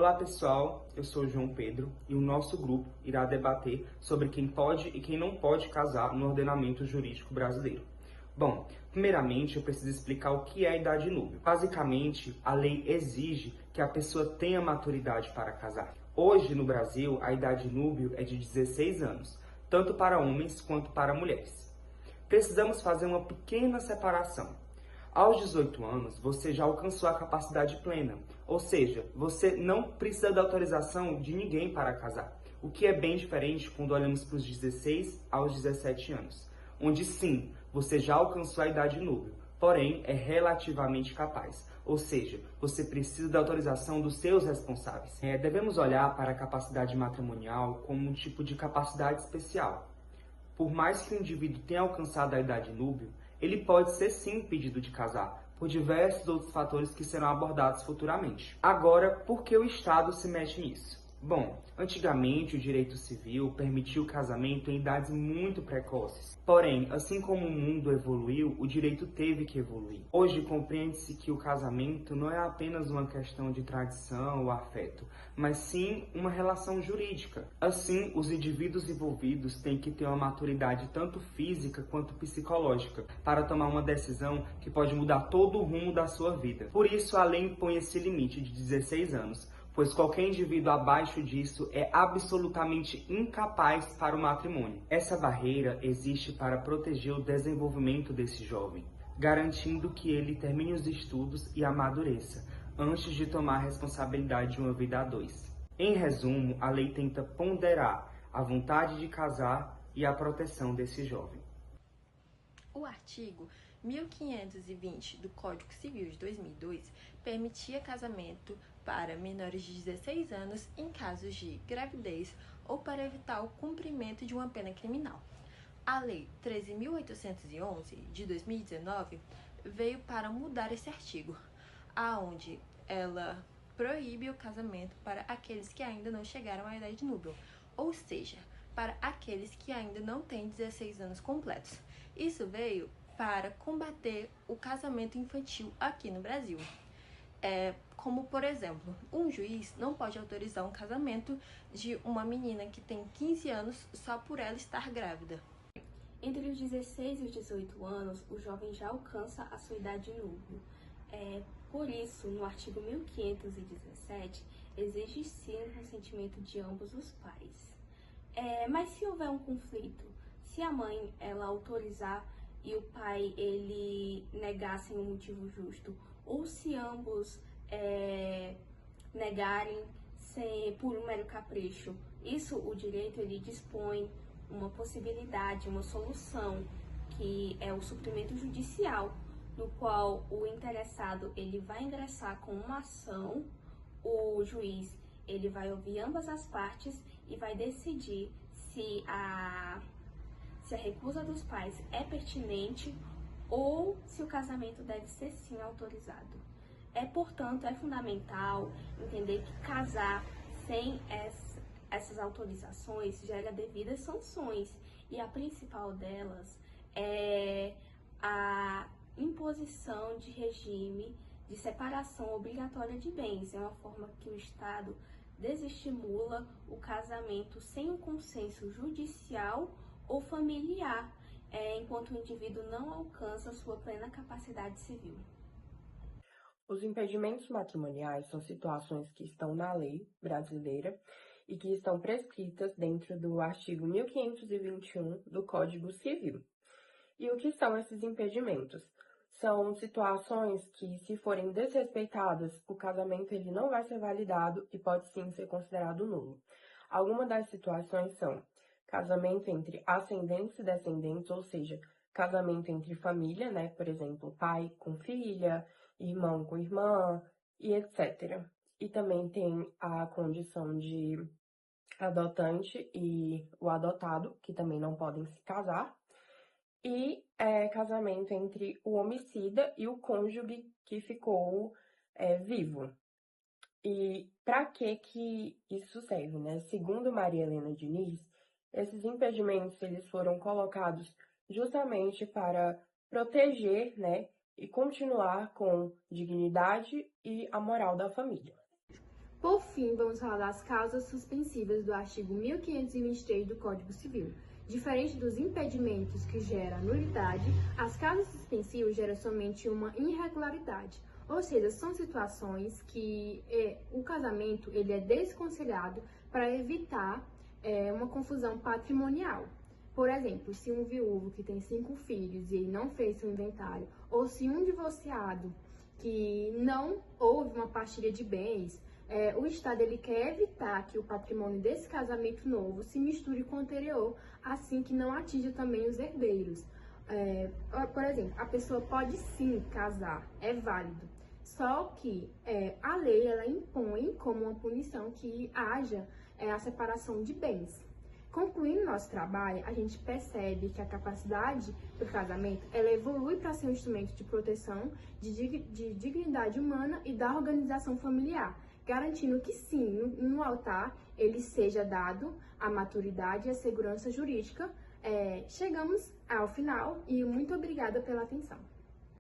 Olá pessoal, eu sou o João Pedro e o nosso grupo irá debater sobre quem pode e quem não pode casar no ordenamento jurídico brasileiro. Bom, primeiramente eu preciso explicar o que é a idade núbil. Basicamente, a lei exige que a pessoa tenha maturidade para casar. Hoje no Brasil, a idade núbil é de 16 anos, tanto para homens quanto para mulheres. Precisamos fazer uma pequena separação. Aos 18 anos, você já alcançou a capacidade plena, ou seja, você não precisa da autorização de ninguém para casar, o que é bem diferente quando olhamos para os 16 aos 17 anos, onde sim, você já alcançou a idade núbil, porém é relativamente capaz, ou seja, você precisa da autorização dos seus responsáveis. Devemos olhar para a capacidade matrimonial como um tipo de capacidade especial. Por mais que o indivíduo tenha alcançado a idade núbil, ele pode ser sim impedido de casar, por diversos outros fatores que serão abordados futuramente. Agora, por que o Estado se mete nisso? Bom, antigamente o direito civil permitia o casamento em idades muito precoces. Porém, assim como o mundo evoluiu, o direito teve que evoluir. Hoje compreende-se que o casamento não é apenas uma questão de tradição ou afeto, mas sim uma relação jurídica. Assim, os indivíduos envolvidos têm que ter uma maturidade tanto física quanto psicológica para tomar uma decisão que pode mudar todo o rumo da sua vida. Por isso, a lei impõe esse limite de 16 anos, pois qualquer indivíduo abaixo disso é absolutamente incapaz para o matrimônio. Essa barreira existe para proteger o desenvolvimento desse jovem, garantindo que ele termine os estudos e amadureça, antes de tomar a responsabilidade de uma vida a dois. Em resumo, a lei tenta ponderar a vontade de casar e a proteção desse jovem. O artigo 1520 do Código Civil de 2002 permitia casamento para menores de 16 anos em casos de gravidez ou para evitar o cumprimento de uma pena criminal. A Lei 13.811 de 2019 veio para mudar esse artigo, aonde ela proíbe o casamento para aqueles que ainda não chegaram à idade núbil, ou seja, para aqueles que ainda não têm 16 anos completos. Isso veio para combater o casamento infantil aqui no Brasil. Como, por exemplo, um juiz não pode autorizar um casamento de uma menina que tem 15 anos só por ela estar grávida. Entre os 16 e os 18 anos, o jovem já alcança a sua idade núbil. Por isso, no artigo 1517, exige sim o consentimento de ambos os pais. Mas se houver um conflito, se a mãe ela autorizar e o pai ele negar sem um motivo justo, ou se ambos negarem por um mero capricho, isso o direito ele dispõe uma possibilidade, uma solução, que é o suprimento judicial, no qual o interessado ele vai ingressar com uma ação, o juiz ele vai ouvir ambas as partes e vai decidir se a recusa dos pais é pertinente ou se o casamento deve ser sim autorizado. Portanto, é fundamental entender que casar sem essas autorizações gera devidas sanções, e a principal delas é a imposição de regime de separação obrigatória de bens. É uma forma que o Estado desestimula o casamento sem um consenso judicial ou familiar, enquanto o indivíduo não alcança sua plena capacidade civil. Os impedimentos matrimoniais são situações que estão na lei brasileira e que estão prescritas dentro do artigo 1521 do Código Civil. E o que são esses impedimentos? São situações que, se forem desrespeitadas, o casamento ele não vai ser validado e pode sim ser considerado nulo. Algumas das situações são casamento entre ascendentes e descendentes, ou seja, casamento entre família, né? Por exemplo, pai com filha, irmão com irmã e etc. E também tem a condição de adotante e o adotado, que também não podem se casar. E casamento entre o homicida e o cônjuge que ficou vivo. E para que isso serve, né? Segundo Maria Helena Diniz, esses impedimentos eles foram colocados justamente para proteger, né, e continuar com dignidade e a moral da família. Por fim, vamos falar das causas suspensivas do artigo 1523 do Código Civil. Diferente dos impedimentos que geram nulidade, as causas suspensivas geram somente uma irregularidade, ou seja, são situações que o casamento ele é desconselhado para evitar uma confusão patrimonial. Por exemplo, se um viúvo que tem 5 filhos e ele não fez seu inventário, ou se um divorciado que não houve uma partilha de bens, o Estado ele quer evitar que o patrimônio desse casamento novo se misture com o anterior, assim que não atinja também os herdeiros. Por exemplo, a pessoa pode sim casar, é válido, só que a lei ela impõe como uma punição que haja a separação de bens. Concluindo nosso trabalho, a gente percebe que a capacidade do casamento ela evolui para ser um instrumento de proteção, de dignidade humana e da organização familiar, garantindo que sim, no altar ele seja dado a maturidade e a segurança jurídica. Chegamos ao final e muito obrigada pela atenção.